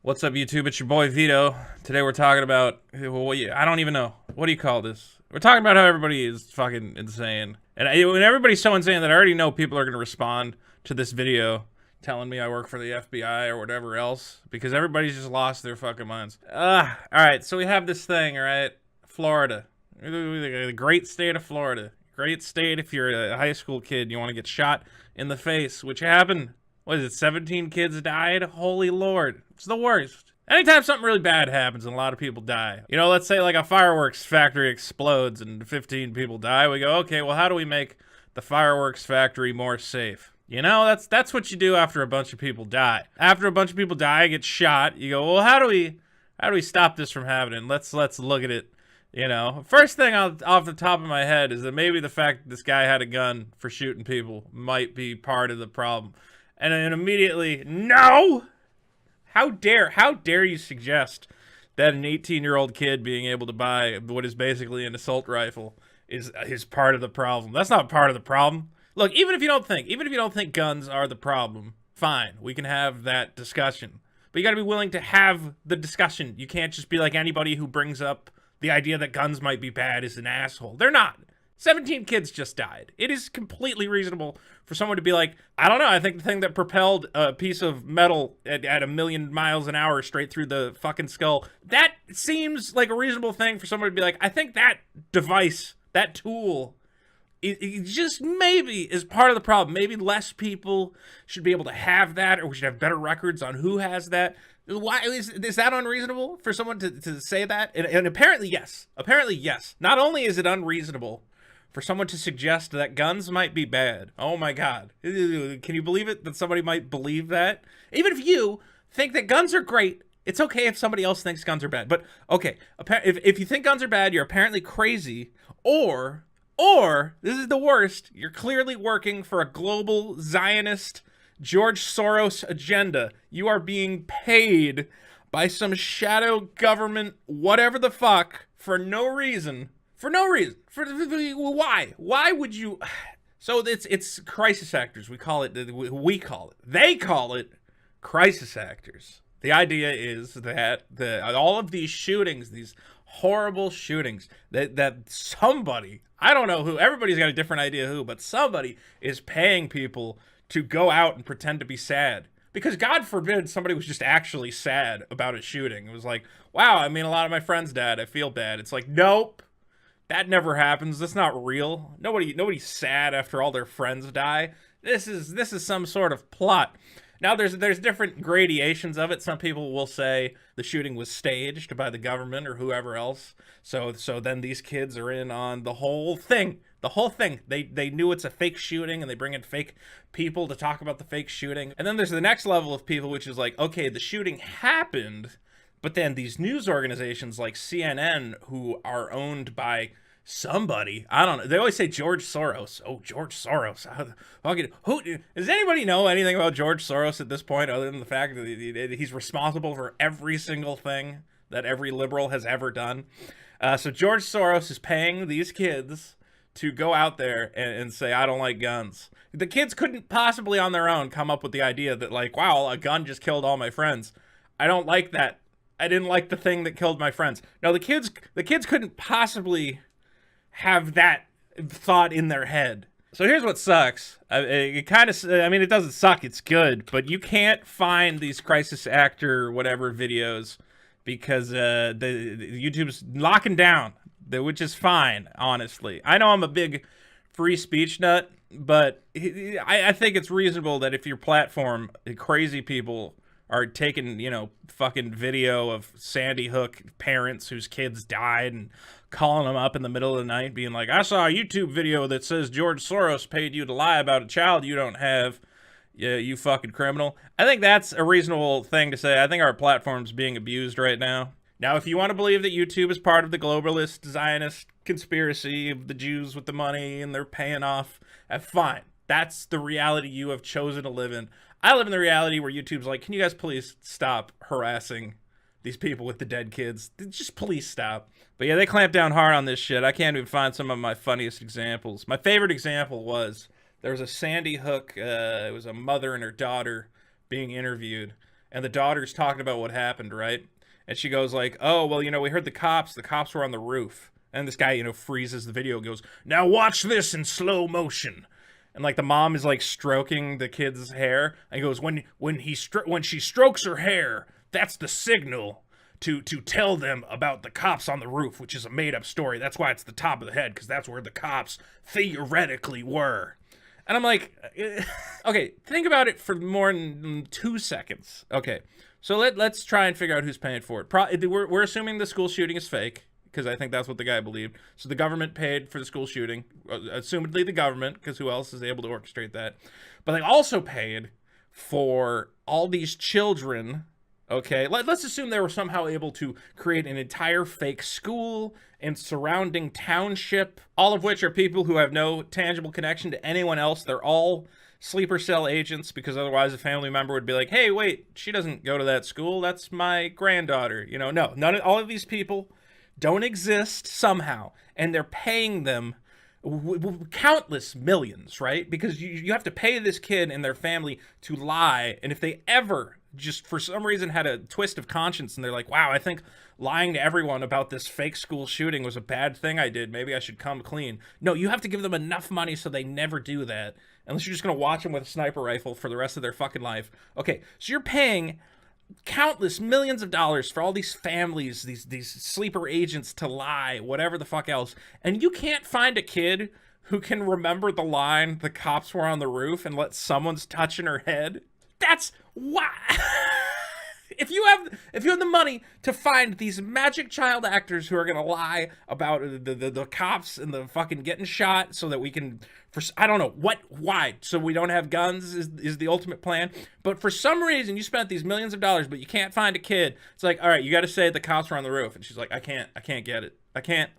What's up, YouTube? It's your boy Vito. Today we're talking about, I don't even know. What do you call this? We're talking about how everybody is fucking insane. And when everybody's so insane that I already know people are going to respond to this video telling me I work for the FBI or whatever else, because everybody's just lost their fucking minds. Alright, so we have this thing, alright? Florida. The great state of Florida. Great state if you're a high school kid and you want to get shot in the face, which happened. What is it, 17 kids died? Holy Lord. It's the worst. Anytime something really bad happens and a lot of people die, you know, let's say like a fireworks factory explodes and 15 people die, we go, okay, well, how do we make the fireworks factory more safe? You know, that's what you do after a bunch of people die. After a bunch of people die, get shot, you go, well, how do we stop this from happening? Let's look at it. You know, first thing off the top of my head is that maybe the fact that this guy had a gun for shooting people might be part of the problem. And then immediately, no! How dare you suggest that an 18-year-old kid being able to buy what is basically an assault rifle is part of the problem? That's not part of the problem. Look, even if you don't think guns are the problem, fine, we can have that discussion. But you gotta be willing to have the discussion. You can't just be like anybody who brings up the idea that guns might be bad is an asshole. They're not. 17 kids just died. It is completely reasonable for someone to be like, I don't know, I think the thing that propelled a piece of metal at 1,000,000 miles an hour straight through the fucking skull, that seems like a reasonable thing for someone to be like, I think that device, that tool, it just maybe is part of the problem. Maybe less people should be able to have that, or we should have better records on who has that. Why is that unreasonable for someone to say that? And apparently yes. Apparently yes. Not only is it unreasonable for someone to suggest that guns might be bad. Oh my God. Can you believe it that somebody might believe that? Even if you think that guns are great, it's okay if somebody else thinks guns are bad. But okay, if you think guns are bad, you're apparently crazy, or this is the worst, you're clearly working for a global Zionist George Soros agenda. You are being paid by some shadow government, whatever the fuck, for no reason. For no reason. Why? Why would you? So it's crisis actors. They call it crisis actors. The idea is that all of these shootings, these horrible shootings, that somebody, I don't know who, everybody's got a different idea who, but somebody is paying people to go out and pretend to be sad. Because God forbid somebody was just actually sad about a shooting. It was like, wow, I mean, a lot of my friends died. I feel bad. It's like, nope. That never happens. That's not real. Nobody's sad after all their friends die. This is some sort of plot. Now there's different gradations of it. Some people will say the shooting was staged by the government or whoever else. So then these kids are in on the whole thing. The whole thing. They knew it's a fake shooting and they bring in fake people to talk about the fake shooting. And then there's the next level of people, which is like, okay, the shooting happened, but then these news organizations like CNN, who are owned by somebody, I don't know. They always say George Soros. Oh, George Soros. Who does anybody know anything about George Soros at this point, other than the fact that he's responsible for every single thing that every liberal has ever done? So George Soros is paying these kids to go out there and say, I don't like guns. The kids couldn't possibly on their own come up with the idea that, like, wow, a gun just killed all my friends. I don't like that. I didn't like the thing that killed my friends. No, the kids couldn't possibly have that thought in their head. So here's what sucks. It doesn't suck, it's good, but you can't find these crisis actor whatever videos because the YouTube's locking down, which is fine, honestly. I know I'm a big free speech nut, but I think it's reasonable that if your platform, crazy people are taking, you know, fucking video of Sandy Hook parents whose kids died and calling them up in the middle of the night being like, I saw a YouTube video that says George Soros paid you to lie about a child you don't have, you fucking criminal. I think that's a reasonable thing to say. I think our platform's being abused right now. Now, if you want to believe that YouTube is part of the globalist Zionist conspiracy of the Jews with the money and they're paying off, fine. That's the reality you have chosen to live in. I live in the reality where YouTube's like, can you guys please stop harassing these people with the dead kids? Just please stop. But yeah, they clamped down hard on this shit. I can't even find some of my funniest examples. My favorite example was there was a Sandy Hook, it was a mother and her daughter being interviewed. and the daughter's talking about what happened, right? And she goes like, "Oh, well, we heard the cops. The cops were on the roof." And this guy, freezes the video, goes, "Now watch this in slow motion." And like the mom is like stroking the kid's hair, and he goes, when she strokes her hair, that's the signal to tell them about the cops on the roof, which is a made up story. That's why it's the top of the head, because that's where the cops theoretically were. And I'm like, okay, think about it for more than 2 seconds. Okay, so let's try and figure out who's paying for it. We're assuming the school shooting is fake, because I think that's what the guy believed. So the government paid for the school shooting, assumedly the government, because who else is able to orchestrate that? But they also paid for all these children. Okay, let's assume they were somehow able to create an entire fake school and surrounding township, all of which are people who have no tangible connection to anyone else. They're all sleeper cell agents, because otherwise a family member would be like, "Hey, wait, she doesn't go to that school. That's my granddaughter." No, all of these people don't exist somehow, and they're paying them countless millions, right? Because you have to pay this kid and their family to lie, and if they ever just for some reason had a twist of conscience and they're like, "Wow, I think lying to everyone about this fake school shooting was a bad thing I did. Maybe I should come clean." No, you have to give them enough money so they never do that, unless you're just going to watch them with a sniper rifle for the rest of their fucking life. Okay, so you're paying countless millions of dollars for all these families, these sleeper agents to lie, whatever the fuck else, and you can't find a kid who can remember the line, "The cops were on the roof," and let someone's touching her head. That's why. If you have the money to find these magic child actors who are gonna lie about the cops and the fucking getting shot, so that we can, I don't know why, so we don't have guns is the ultimate plan. But for some reason you spent these millions of dollars, but you can't find a kid. It's like, all right, you got to say the cops were on the roof, and she's like, I can't get it. I can't.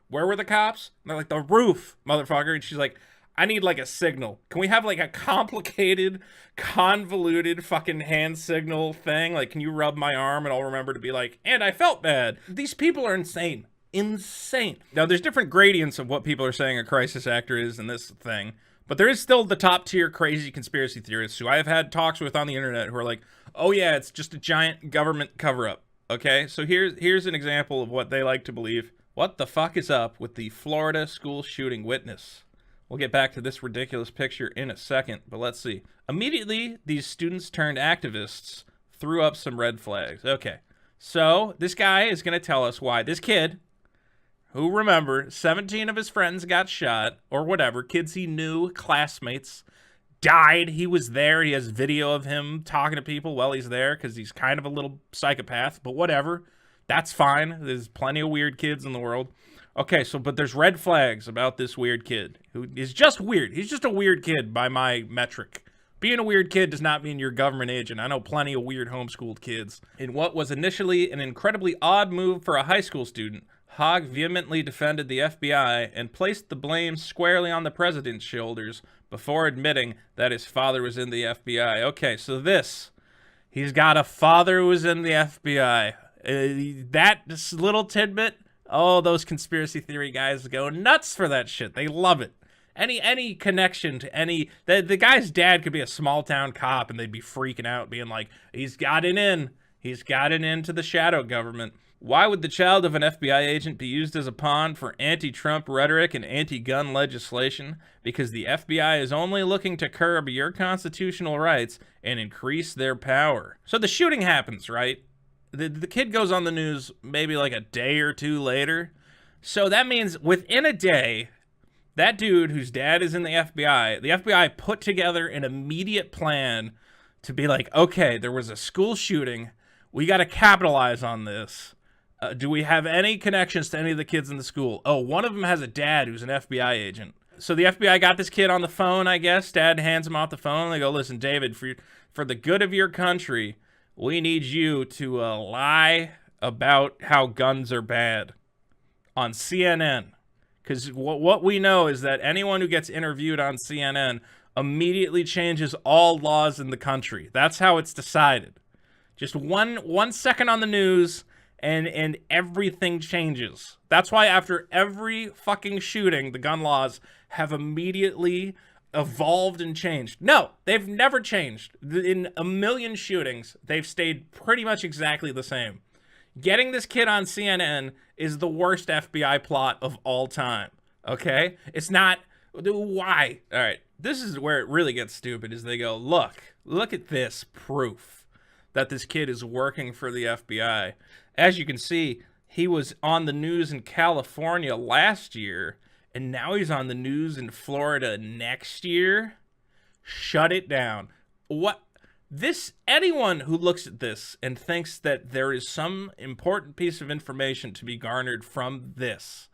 Where were the cops? And they're like, "The roof, motherfucker." And she's like, "I need like a signal. Can we have like a complicated, convoluted fucking hand signal thing? Like, can you rub my arm and I'll remember to be like, and I felt bad." These people are insane. Insane. Now, there's different gradients of what people are saying a crisis actor is in this thing, but there is still the top tier crazy conspiracy theorists who I have had talks with on the internet who are like, "Oh yeah, it's just a giant government cover-up." Okay, so here's an example of what they like to believe. What the fuck is up with the Florida school shooting witness? We'll get back to this ridiculous picture in a second, but let's see. Immediately, these students turned activists threw up some red flags. Okay, so this guy is going to tell us why this kid, who, remember, 17 of his friends got shot, or whatever, kids he knew, classmates, died. He was there. He has video of him talking to people while he's there, because he's kind of a little psychopath, but whatever. That's fine. There's plenty of weird kids in the world. Okay, but there's red flags about this weird kid who is just weird. He's just a weird kid by my metric. Being a weird kid does not mean you're a government agent. I know plenty of weird homeschooled kids. In what was initially an incredibly odd move for a high school student, Hogg vehemently defended the FBI and placed the blame squarely on the president's shoulders before admitting that his father was in the FBI. Okay, so he's got a father who was in the FBI. That little tidbit, oh, those conspiracy theory guys go nuts for that shit. They love it. Any connection to the guy's dad could be a small town cop, and they'd be freaking out, being like, he's gotten into the shadow government. Why would the child of an FBI agent be used as a pawn for anti-Trump rhetoric and anti-gun legislation? Because the FBI is only looking to curb your constitutional rights and increase their power. So the shooting happens, right? The kid goes on the news maybe like a day or two later. So that means within a day, that dude whose dad is in the FBI put together an immediate plan to be like, okay, there was a school shooting. We got to capitalize on this. Do we have any connections to any of the kids in the school? Oh, one of them has a dad who's an FBI agent. So the FBI got this kid on the phone, I guess. Dad hands him off the phone. They go, "Listen, David, for the good of your country, we need you to lie about how guns are bad on CNN." Because what we know is that anyone who gets interviewed on CNN immediately changes all laws in the country. That's how it's decided. Just one second on the news, and everything changes. That's why after every fucking shooting, the gun laws have immediately evolved and changed. No, they've never changed. In a million shootings, they've stayed pretty much exactly the same. Getting this kid on CNN is the worst FBI plot of all time, okay? It's not, why? All right, this is where it really gets stupid, is they go, look at this proof that this kid is working for the FBI. As you can see, he was on the news in California last year, and now he's on the news in Florida next year. Shut it down. What? Anyone who looks at this and thinks that there is some important piece of information to be garnered from this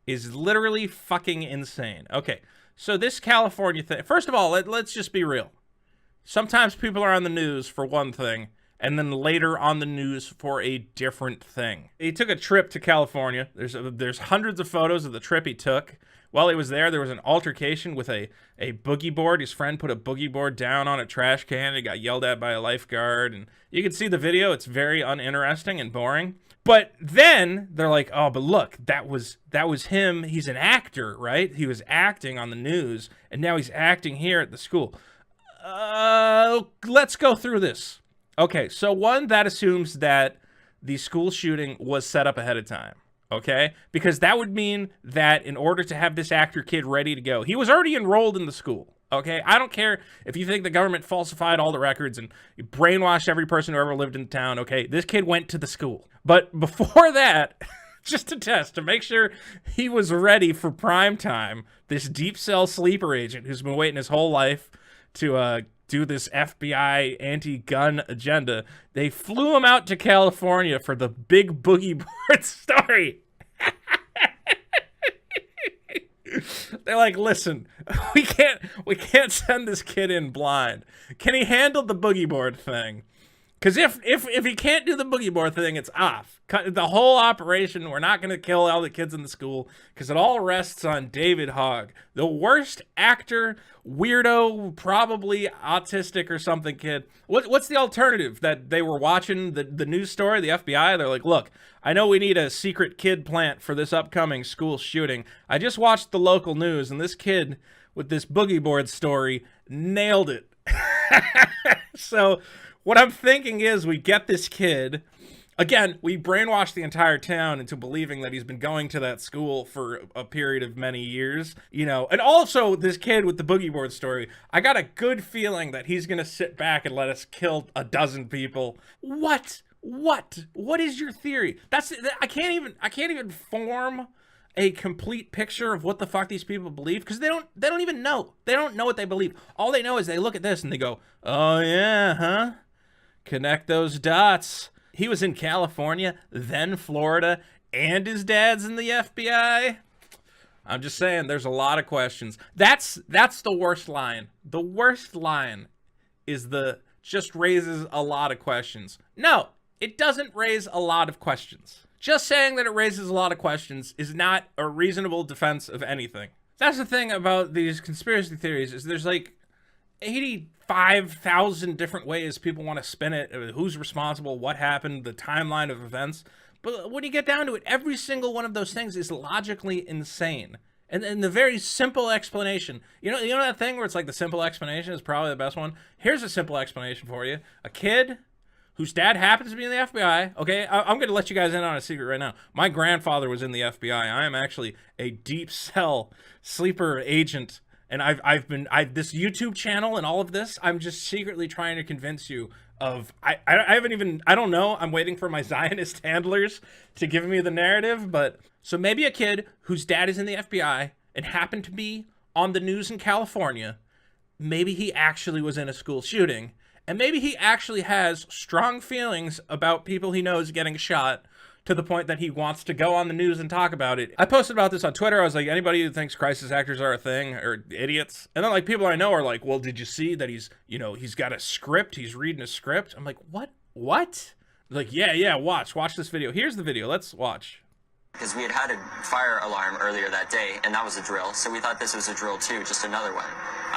is literally fucking insane. Okay, so this California thing, first of all, let's just be real. Sometimes people are on the news for one thing, and then later on the news for a different thing. He took a trip to California. There's hundreds of photos of the trip he took. While he was there was an altercation with a boogie board. His friend put a boogie board down on a trash can. He got yelled at by a lifeguard. And you can see the video. It's very uninteresting and boring. But then they're like, oh, but look, that was him. He's an actor, right? He was acting on the news, and now he's acting here at the school. Let's go through this. Okay, so one, that assumes that the school shooting was set up ahead of time. Okay, because that would mean that in order to have this actor kid ready to go, he was already enrolled in the school. Okay, I don't care if you think the government falsified all the records and brainwashed every person who ever lived in town. Okay, this kid went to the school. But before that, just to test, to make sure he was ready for prime time, this deep cell sleeper agent who's been waiting his whole life to do this FBI anti-gun agenda, they flew him out to California for the big boogie board story. They're like, listen, we can't send this kid in blind. Can he handle the boogie board thing? Because if he can't do the boogie board thing, it's off. Cut the whole operation. We're not going to kill all the kids in the school because it all rests on David Hogg, the worst actor, weirdo, probably autistic or something kid. What's the alternative? That they were watching the news story, the FBI? They're like, look, I know we need a secret kid plant for this upcoming school shooting. I just watched the local news, and this kid with this boogie board story nailed it. So what I'm thinking is we get this kid. Again, we brainwashed the entire town into believing that he's been going to that school for a period of many years, you know. And also, this kid with the boogie board story, I got a good feeling that he's going to sit back and let us kill a dozen people. What is your theory? I can't even form a complete picture of what the fuck these people believe, because they don't even know. They don't know what they believe. All they know is they look at this and they go, oh yeah, huh? Connect those dots. He was in California, then Florida, and his dad's in the FBI. I'm just saying, there's a lot of questions. That's the worst line. The worst line is just raises a lot of questions. No, it doesn't raise a lot of questions. Just saying that it raises a lot of questions is not a reasonable defense of anything. That's the thing about these conspiracy theories, is there's like 85,000 different ways people want to spin it. Who's responsible, what happened, the timeline of events. But when you get down to it, every single one of those things is logically insane. And the very simple explanation, you know that thing where it's like the simple explanation is probably the best one? Here's a simple explanation for you. A kid whose dad happens to be in the FBI. Okay, I'm going to let you guys in on a secret right now. My grandfather was in the FBI. I am actually a deep cell sleeper agent. And I've this YouTube channel and all of this, I'm just secretly trying to convince you of, I don't know. I'm waiting for my Zionist handlers to give me the narrative. But so maybe a kid whose dad is in the FBI and happened to be on the news in California, maybe he actually was in a school shooting. And maybe he actually has strong feelings about people he knows getting shot, to the point that he wants to go on the news and talk about it. I posted about this on Twitter. I was like, anybody who thinks crisis actors are a thing are idiots. And then like people I know are like, well, did you see that he's got a script? He's reading a script. I'm like, what? Like, yeah, watch this video. Here's the video. Let's watch. Because we had a fire alarm earlier that day, and that was a drill. So we thought this was a drill too, just another one.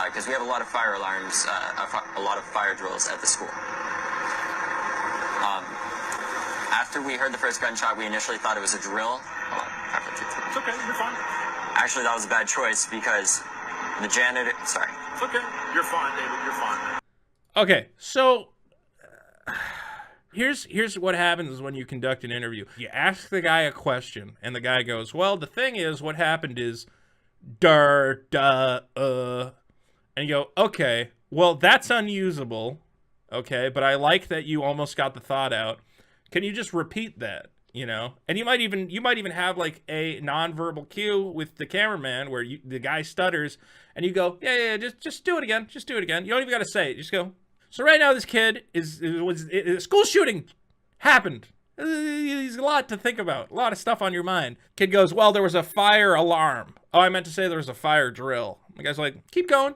Because we have a lot of fire alarms, a lot of fire drills at the school. After we heard the first gunshot, we initially thought it was a drill. Hold on. It's okay, you're fine. Actually, that was a bad choice because the janitor, Okay, you're fine, David. You're fine. Okay, so here's what happens when you conduct an interview. You ask the guy a question, and the guy goes, well, the thing is, what happened is, and you go, okay, well, that's unusable, okay, but I like that you almost got the thought out. Can you just repeat that, you know? And you might even have like a nonverbal cue with the cameraman where the guy stutters, and you go, yeah, just do it again, just do it again. You don't even got to say it, just go. So right now, this kid a school shooting happened. There's a lot to think about, a lot of stuff on your mind. Kid goes, well, there was a fire alarm. Oh, I meant to say there was a fire drill. The guy's like, keep going.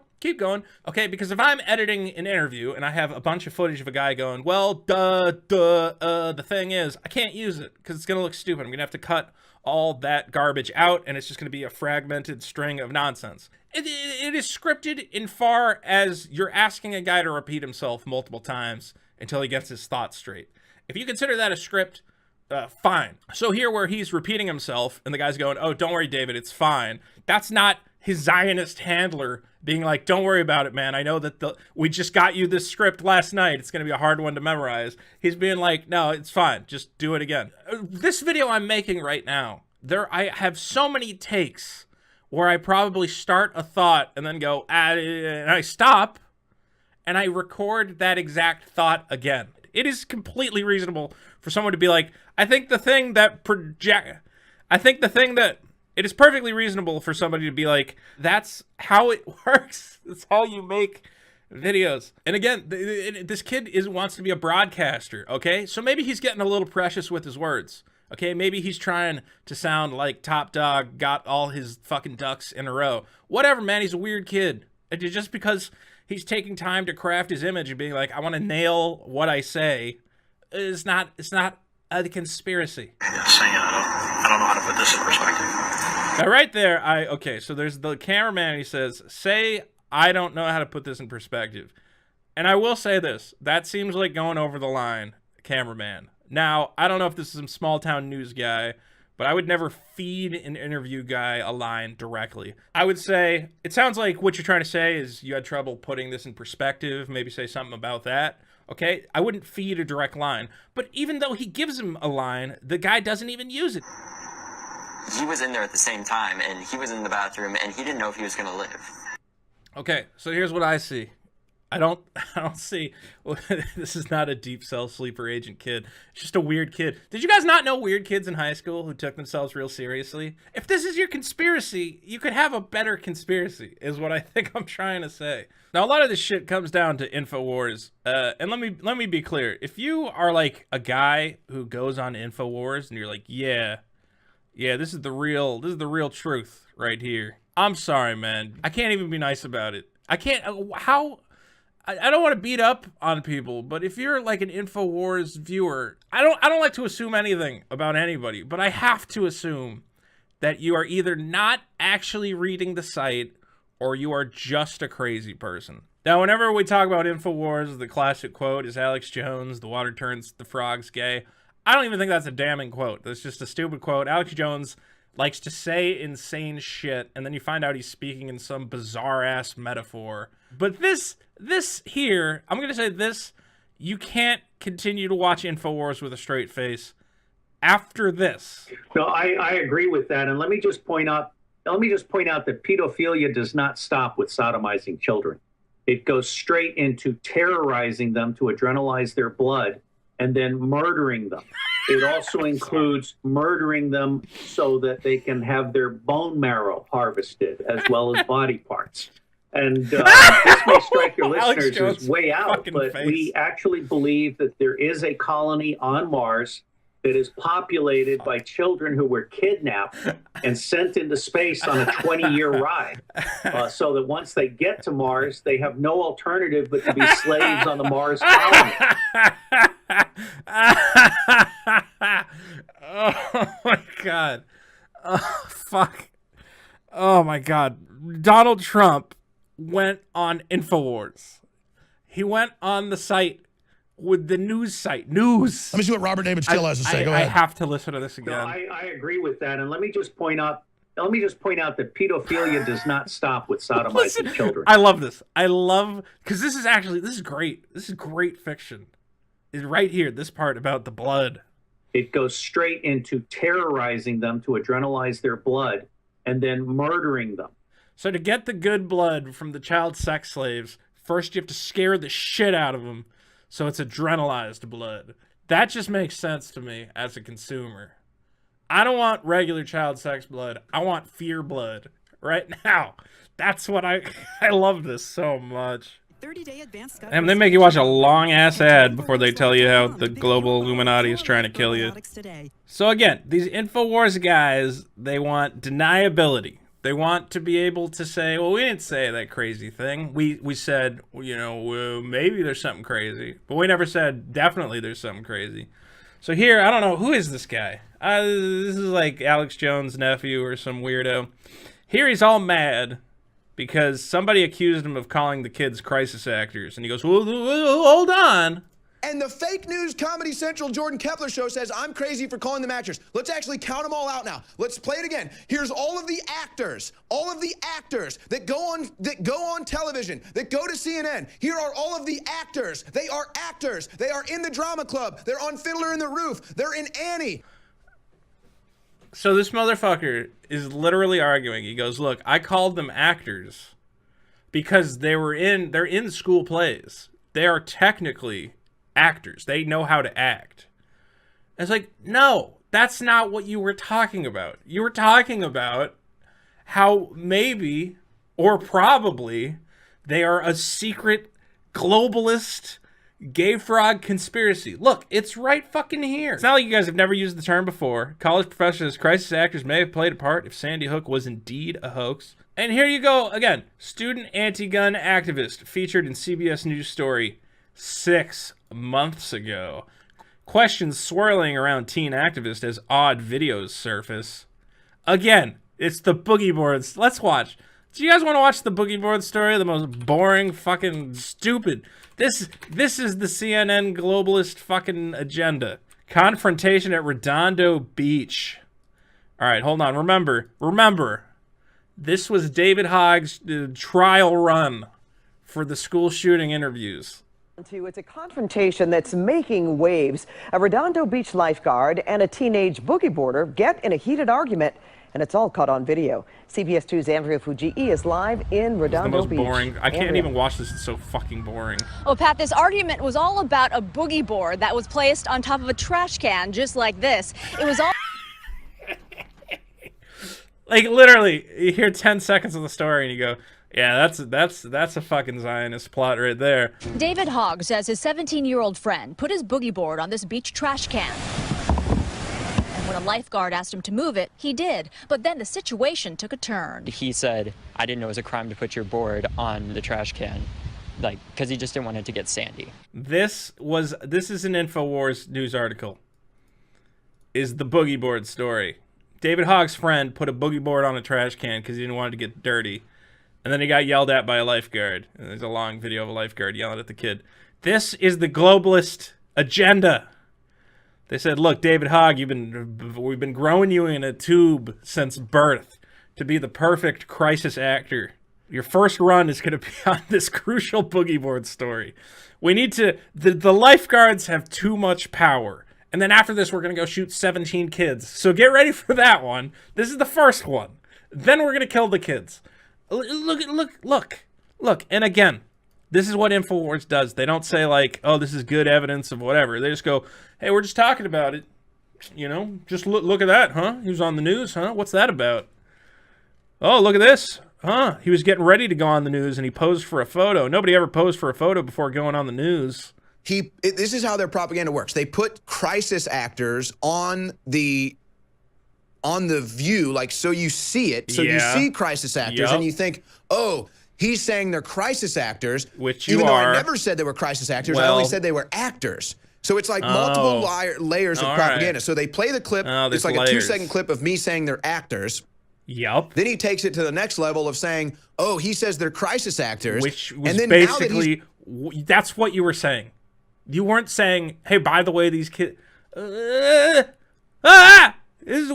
Okay, because if I'm editing an interview and I have a bunch of footage of a guy going, well, the thing is, I can't use it because it's going to look stupid. I'm going to have to cut all that garbage out, and it's just going to be a fragmented string of nonsense. It is scripted in far as you're asking a guy to repeat himself multiple times until he gets his thoughts straight. If you consider that a script, fine. So here where he's repeating himself and the guy's going, oh, don't worry, David, it's fine. That's not his Zionist handler being like, don't worry about it, man. I know that we just got you this script last night. It's going to be a hard one to memorize. He's being like, no, it's fine. Just do it again. This video I'm making right now, I have so many takes where I probably start a thought and then go, and I stop and I record that exact thought again. It is completely reasonable for someone to be like, it is perfectly reasonable for somebody to be like, that's how it works. That's how you make videos. And again, this kid wants to be a broadcaster, okay? So maybe he's getting a little precious with his words, okay? Maybe he's trying to sound like Top Dog got all his fucking ducks in a row. Whatever, man, he's a weird kid. Just because he's taking time to craft his image and being like, I want to nail what I say, it's not a conspiracy. I don't know how to put this in perspective. Now, right there, okay, so there's the cameraman, he says, say, I don't know how to put this in perspective. And I will say this, that seems like going over the line, cameraman. Now, I don't know if this is some small town news guy, but I would never feed an interview guy a line directly. I would say, it sounds like what you're trying to say is you had trouble putting this in perspective, maybe say something about that. Okay, I wouldn't feed a direct line. But even though he gives him a line, the guy doesn't even use it. He was in there at the same time, and he was in the bathroom, and he didn't know if he was going to live. Okay, so here's what I see. I don't see, well, this is not a deep cell sleeper agent kid. It's just a weird kid. Did you guys not know weird kids in high school who took themselves real seriously? If this is your conspiracy, you could have a better conspiracy, is what I think I'm trying to say. Now, a lot of this shit comes down to InfoWars. And let me be clear. If you are like a guy who goes on InfoWars and you're like, yeah, this is the real truth right here. I'm sorry, man. I can't even be nice about it. I can't, I don't want to beat up on people, but if you're like an InfoWars viewer, I don't like to assume anything about anybody, but I have to assume that you are either not actually reading the site or you are just a crazy person. Now, whenever we talk about InfoWars, the classic quote is Alex Jones, the water turns the frogs gay. I don't even think that's a damning quote. That's just a stupid quote. Alex Jones likes to say insane shit, and then you find out he's speaking in some bizarre-ass metaphor. But this here, I'm going to say this, you can't continue to watch InfoWars with a straight face after this. No, I agree with that. And let me just point out that pedophilia does not stop with sodomizing children. It goes straight into terrorizing them to adrenalize their blood and then murdering them. It also includes murdering them so that they can have their bone marrow harvested as well as body parts. And this may strike your listeners as way out, but we actually believe that there is a colony on Mars that is populated by children who were kidnapped and sent into space on a 20-year ride, so that once they get to Mars, they have no alternative but to be slaves on the Mars colony. Oh my God. Oh, fuck. Oh my God. Donald Trump went on InfoWars. He went on the site with the news site. News. Let me see what Robert David Steele has to say. Go ahead. I have to listen to this again. No, I agree with that. And let me just point out let me just point out that pedophilia does not stop with sodomizing children. I love this. I love, because this is great. This is great fiction. Is right here, this part about the blood. It goes straight into terrorizing them to adrenalize their blood and then murdering them. So to get the good blood from the child sex slaves, first you have to scare the shit out of them, so it's adrenalized blood. That just makes sense to me as a consumer. I don't want regular child sex blood. I want fear blood right now. That's what I love this so much. 30-day advanced And they make you watch a long-ass ad before they tell you how the global Illuminati is trying to kill you. So again, these InfoWars guys, they want deniability. They want to be able to say, well, we didn't say that crazy thing. We said, you know, maybe there's something crazy. But we never said, definitely there's something crazy. So here, I don't know, who is this guy? This is like Alex Jones' nephew or some weirdo. Here he's all mad because somebody accused him of calling the kids crisis actors. And he goes, well, hold on. And the fake news Comedy Central Jordan Kepler show says I'm crazy for calling them actors. Let's actually count them all out now. Let's play it again. Here's all of the actors that go on television, that go to CNN. Here are all of the actors. They are actors. They are in the drama club. They're on Fiddler in the Roof. They're in Annie. So this motherfucker is literally arguing. He goes, look, I called them actors because they're in school plays. They are technically actors. They know how to act. And it's like, no, that's not what you were talking about. You were talking about how maybe or probably they are a secret globalist gay frog conspiracy. Look, it's right fucking here. It's not like you guys have never used the term before. College professors, crisis actors may have played a part if Sandy Hook was indeed a hoax. And here you go again. Student anti-gun activist featured in CBS News story 6 months ago. Questions swirling around teen activist as odd videos surface. Again, it's the boogie boards. Let's watch. Do you guys want to watch the boogie board story? The most boring, fucking stupid. This is the CNN globalist fucking agenda. Confrontation at Redondo Beach. All right, hold on. Remember, this was David Hogg's trial run for the school shooting interviews. It's a confrontation that's making waves. A Redondo Beach lifeguard and a teenage boogie boarder get in a heated argument, and it's all caught on video. CBS 2's Andrea Fujii is live in Redondo Beach. The most boring. I can't even watch this. It's so fucking boring. Well, Pat, this argument was all about a boogie board that was placed on top of a trash can, just like this. It was all... Like, literally, you hear 10 seconds of the story and you go, yeah, that's a fucking Zionist plot right there. David Hogg says his 17-year-old friend put his boogie board on this beach trash can. And when a lifeguard asked him to move it, he did. But then the situation took a turn. He said, I didn't know it was a crime to put your board on the trash can. Like, because he just didn't want it to get sandy. This is an InfoWars news article. Is the boogie board story. David Hogg's friend put a boogie board on a trash can because he didn't want it to get dirty. And then he got yelled at by a lifeguard. And there's a long video of a lifeguard yelling at the kid. This is the globalist agenda. They said, look, David Hogg, we've been growing you in a tube since birth to be the perfect crisis actor. Your first run is going to be on this crucial boogie board story. We need to... The lifeguards have too much power. And then after this, we're going to go shoot 17 kids. So get ready for that one. This is the first one. Then we're going to kill the kids. Look. And again, this is what InfoWars does. They don't say like, oh, this is good evidence of whatever. They just go, hey, we're just talking about it. You know, just look at that, huh? He was on the news, huh? What's that about? Oh, look at this. Huh? He was getting ready to go on the news and he posed for a photo. Nobody ever posed for a photo before going on the news. This is how their propaganda works. They put crisis actors on the view, like, so you see it. So you see crisis actors and you think, oh, he's saying they're crisis actors. Which you even though are. I never said they were crisis actors. I only said they were actors. So it's like multiple layers of propaganda. Right. So they play the clip. It's like a 2-second clip of me saying they're actors. Yep. Then he takes it to the next level of saying, oh, he says they're crisis actors. Which was and then basically, that's what you were saying. You weren't saying, hey, by the way, these kids... This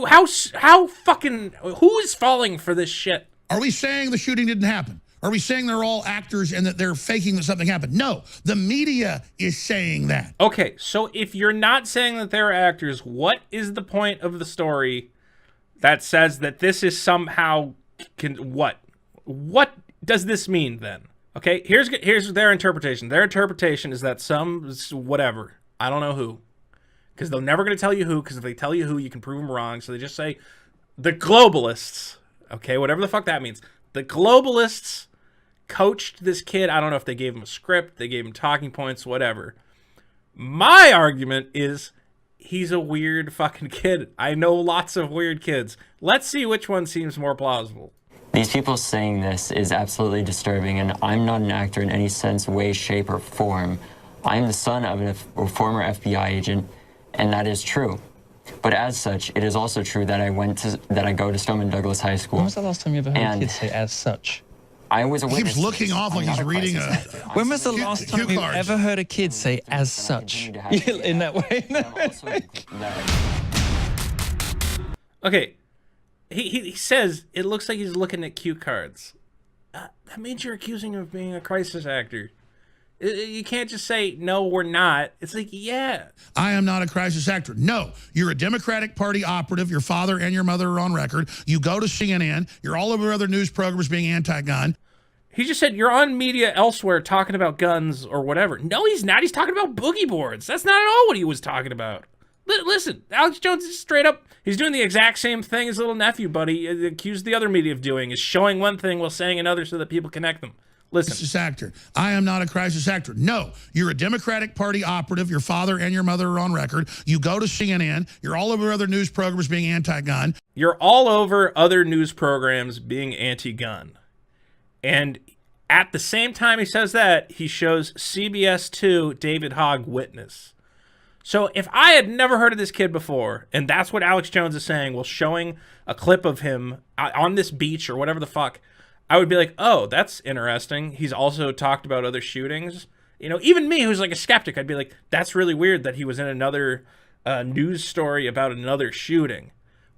how fucking, who is falling for this shit? Are we saying the shooting didn't happen? Are we saying they're all actors and that they're faking that something happened? No, the media is saying that. Okay, so if you're not saying that they're actors, what is the point of the story that says that this is somehow what? What does this mean then? Okay, here's their interpretation. Their interpretation is that some whatever, I don't know who, because they're never going to tell you who, because if they tell you who, you can prove them wrong. So they just say the globalists. Okay, whatever the fuck that means. The globalists coached this kid. I don't know if they gave him a script, they gave him talking points, whatever. My argument is he's a weird fucking kid. I know lots of weird kids. Let's see which one seems more plausible. These people saying this is absolutely disturbing, and I'm not an actor in any sense, way, shape, or form. I'm the son of a former FBI agent, and that is true. But as such, it is also true that I go to Stoneman Douglas High School. When was the last time you ever heard a kid say "as such"? I was a He witness. keeps looking off like he's reading a... When was the last time you cards. ever heard a kid say "as such" in that way? Okay, he says it looks like he's looking at cue cards. That means you're accusing him of being a crisis actor. You can't just say, no, we're not. It's like, yeah. I am not a crisis actor. No, you're a Democratic Party operative. Your father and your mother are on record. You go to CNN. You're all over other news programs being anti-gun. He just said you're on media elsewhere talking about guns or whatever. No, he's not. He's talking about boogie boards. That's not at all what he was talking about. Listen, Alex Jones is straight up. He's doing the exact same thing his little nephew, buddy, accused the other media of doing, is showing one thing while saying another so that people connect them. Listen. Crisis actor. I am not a crisis actor. No, you're a Democratic Party operative. Your father and your mother are on record. You go to CNN. You're all over other news programs being anti-gun. You're all over other news programs being anti-gun. And at the same time he says that, he shows CBS 2 David Hogg Witness. So if I had never heard of this kid before, and that's what Alex Jones is saying, while showing a clip of him on this beach or whatever the fuck, I would be like, oh, that's interesting. He's also talked about other shootings. You know, even me, who's like a skeptic, I'd be like, that's really weird that he was in another news story about another shooting.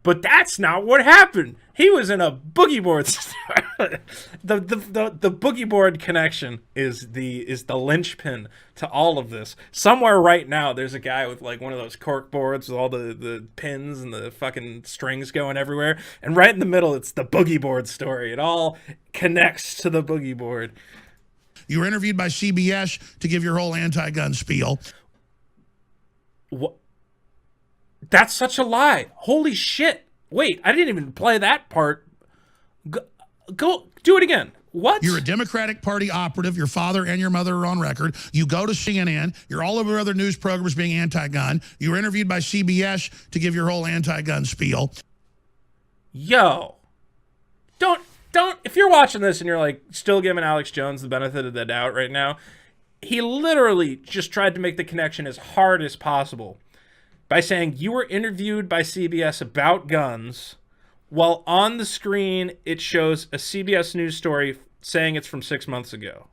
But that's not what happened. He was in a boogie board story. the boogie board connection is the linchpin to all of this. Somewhere right now, there's a guy with like one of those cork boards with all the pins and the fucking strings going everywhere. And right in the middle, it's the boogie board story. It all connects to the boogie board. You were interviewed by CBS to give your whole anti-gun spiel. What? That's such a lie. Holy shit. Wait, I didn't even play that part. Go do it again. What? You're a Democratic Party operative. Your father and your mother are on record. You go to CNN. You're all over other news programs being anti-gun. You were interviewed by CBS to give your whole anti-gun spiel. Yo. Don't, if you're watching this and you're like still giving Alex Jones the benefit of the doubt right now, he literally just tried to make the connection as hard as possible by saying you were interviewed by CBS about guns, while on the screen it shows a CBS News story saying it's from 6 months ago.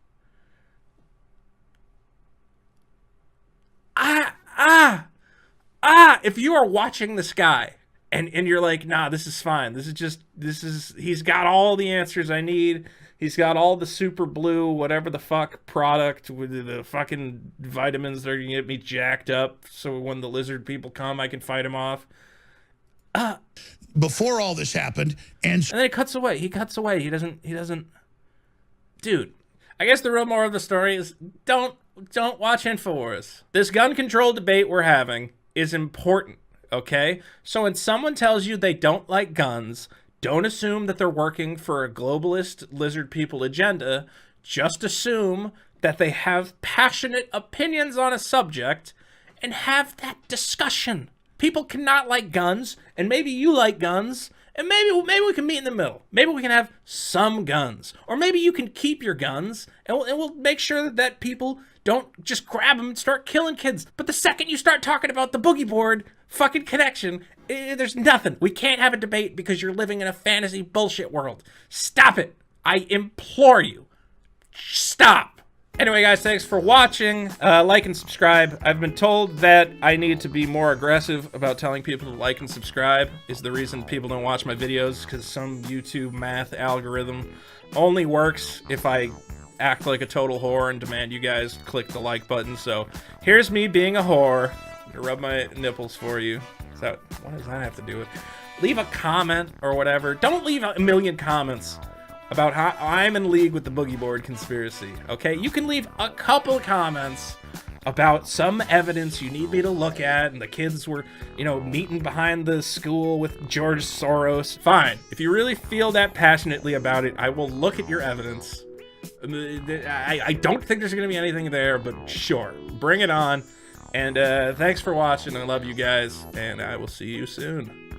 If you are watching this guy and you're like, nah, this is fine. He's got all the answers I need. He's got all the super blue, whatever the fuck product with the fucking vitamins that are going to get me jacked up. So when the lizard people come, I can fight them off. Before all this happened. And then it cuts away. He cuts away. He doesn't. Dude, I guess the real moral of the story is don't watch InfoWars. This gun control debate we're having is important, okay? So when someone tells you they don't like guns, don't assume that they're working for a globalist lizard people agenda. Just assume that they have passionate opinions on a subject and have that discussion. People cannot like guns, and maybe you like guns, and maybe we can meet in the middle. Maybe we can have some guns. Or maybe you can keep your guns, and we'll make sure that people don't just grab them and start killing kids. But the second you start talking about the boogie board fucking connection, there's nothing. We can't have a debate because you're living in a fantasy bullshit world. Stop it. I implore you. Stop. Anyway, guys, thanks for watching. Like and subscribe. I've been told that I need to be more aggressive about telling people to like and subscribe is the reason people don't watch my videos, because some YouTube math algorithm only works if I act like a total whore and demand you guys click the like button. So here's me being a whore. I'm gonna rub my nipples for you. So what does that have to do with? Leave a comment or whatever. Don't leave a million comments about how I'm in league with the boogie board conspiracy, okay? You can leave a couple comments about some evidence you need me to look at, and the kids were, you know, meeting behind the school with George Soros. Fine. If you really feel that passionately about it, I will look at your evidence. I don't think there's gonna be anything there, but sure, bring it on. And thanks for watching. I love you guys, and I will see you soon.